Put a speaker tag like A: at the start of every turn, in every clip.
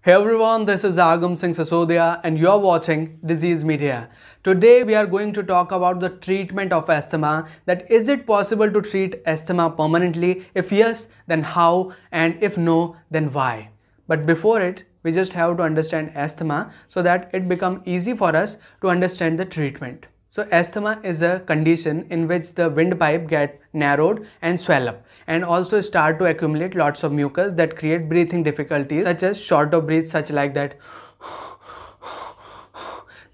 A: Hey everyone, this is Agam Singh Sasodia and you're watching Disease Media. Today we are going to talk about the treatment of asthma. That is it possible to treat asthma permanently? If yes, then how? And if no, then why? But before it, we just have to understand asthma so that it become easy for us to understand the treatment. So asthma is a condition in which the windpipe get narrowed and swell up and also start to accumulate lots of mucus that create breathing difficulties such as short of breath, such like that.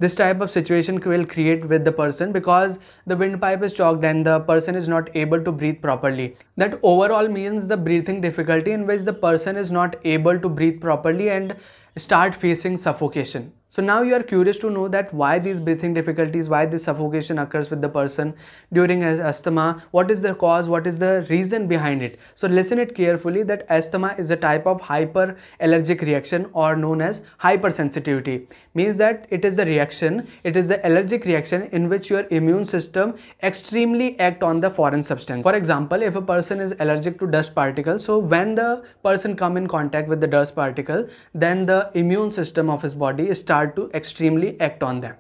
A: This type of situation will create with the person because the windpipe is choked and the person is not able to breathe properly. That overall means the breathing difficulty in which the person is not able to breathe properly and start facing suffocation. So now you are curious to know that why these breathing difficulties, why this suffocation occurs with the person during asthma, what is the cause, what is the reason behind it. So listen it carefully that asthma is a type of hyperallergic reaction or known as hypersensitivity. Means that it is the reaction, it is the allergic reaction in which your immune system extremely act on the foreign substance. For example, if a person is allergic to dust particles, so when the person come in contact with the dust particle, then the immune system of his body start to extremely act on them.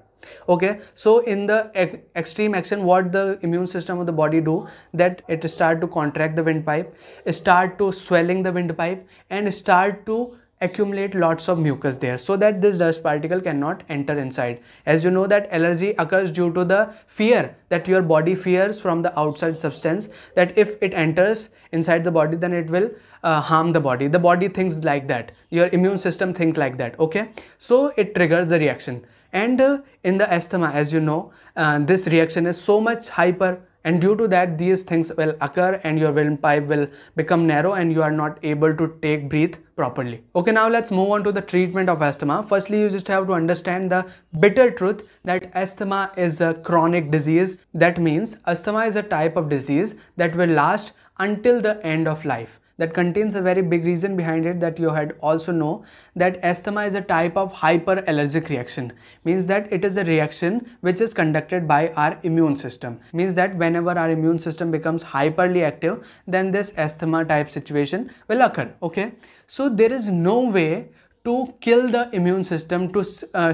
A: Okay, so in the extreme action, what the immune system of the body do, that it start to contract the windpipe, start to swelling the windpipe and start to accumulate lots of mucus there so that this dust particle cannot enter inside. As you know that allergy occurs due to the fear that your body fears from the outside substance, that if it enters inside the body then it will harm the body. The body thinks like that, your immune system think like that. Okay, so it triggers the reaction. And in the asthma, as you know, this reaction is so much hyper, and due to that these things will occur and your windpipe will become narrow and you are not able to breathe properly. Okay, now let's move on to the treatment of asthma. Firstly, you just have to understand the bitter truth that asthma is a chronic disease. That means asthma is a type of disease that will last until the end of life. That contains a very big reason behind it, that you had also know that asthma is a type of hyperallergic reaction. Means that it is a reaction which is conducted by our immune system. Means that whenever our immune system becomes hyperly active, then this asthma type situation will occur. Okay, so there is no way to kill the immune system, to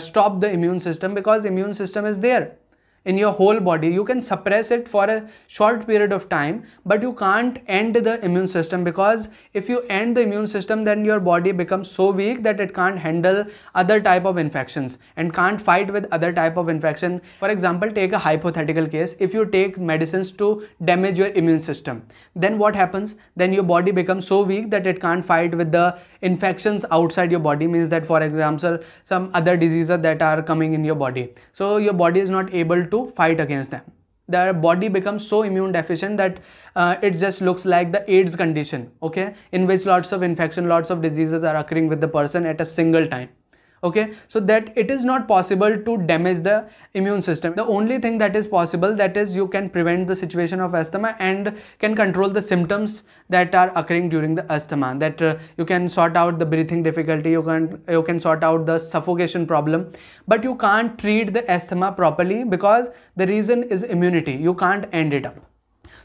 A: stop the immune system, because immune system is there in your whole body. You can suppress it for a short period of time, but you can't end the immune system, because if you end the immune system then your body becomes so weak that it can't handle other type of infections and can't fight with other type of infection. For example, take a hypothetical case. If you take medicines to damage your immune system, then what happens? Then your body becomes so weak that it can't fight with the infections outside your body. Means that, for example, some other diseases that are coming in your body, so your body is not able to fight against them. The body becomes so immune deficient that it just looks like the AIDS condition, okay, in which lots of infection, lots of diseases are occurring with the person at a single time. Okay, so that it is not possible to damage the immune system. The only thing that is possible, that is you can prevent the situation of asthma and can control the symptoms that are occurring during the asthma. That you can sort out the breathing difficulty, you can sort out the suffocation problem, but you can't treat the asthma properly because the reason is immunity. You can't end it up.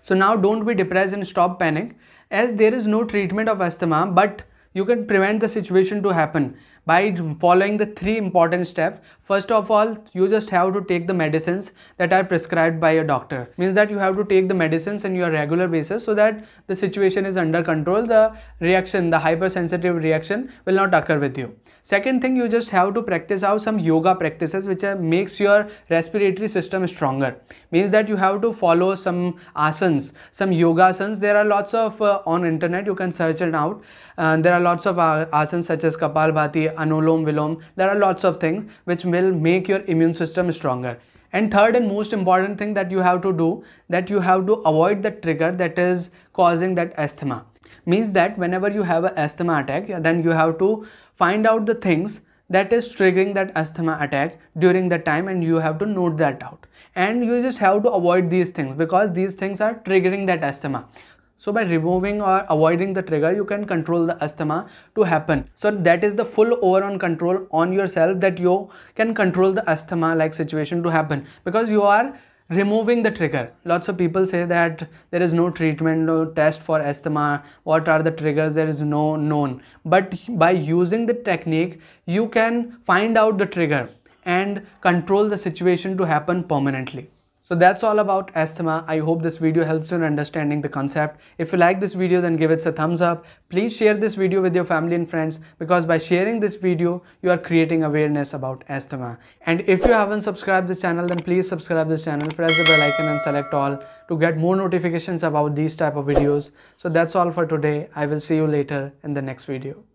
A: So now don't be depressed and stop panic, as there is no treatment of asthma, but you can prevent the situation to happen by following the 3 important steps. First of all, you just have to take the medicines that are prescribed by a doctor. Means that you have to take the medicines on your regular basis so that the situation is under control. The reaction, the hypersensitive reaction will not occur with you. Second thing, you just have to practice out some yoga practices which makes your respiratory system stronger. Means that you have to follow some asanas, some yoga asanas. There are lots of on internet, you can search it out. There are lots of asanas such as Kapalbhati, Anulom Vilom. There are lots of things which will make your immune system stronger. And third and most important thing that you have to do, that you have to avoid the trigger that is causing that asthma. Means that whenever you have an asthma attack, then you have to find out the things that is triggering that asthma attack during that time, and you have to note that out. And you just have to avoid these things because these things are triggering that asthma. So by removing or avoiding the trigger, you can control the asthma to happen. So that is the full overall control on yourself, that you can control the asthma like situation to happen, because you are removing the trigger. Lots of people say that there is no treatment, no test for asthma, what are the triggers, there is no known. But by using the technique, you can find out the trigger and control the situation to happen permanently. So that's all about asthma. I hope this video helps you in understanding the concept. If you like this video, then give it a thumbs up. Please share this video with your family and friends, because by sharing this video, you are creating awareness about asthma. And if you haven't subscribed this channel, then please subscribe this channel, press the bell icon and select all to get more notifications about these type of videos. So that's all for today. I will see you later in the next video.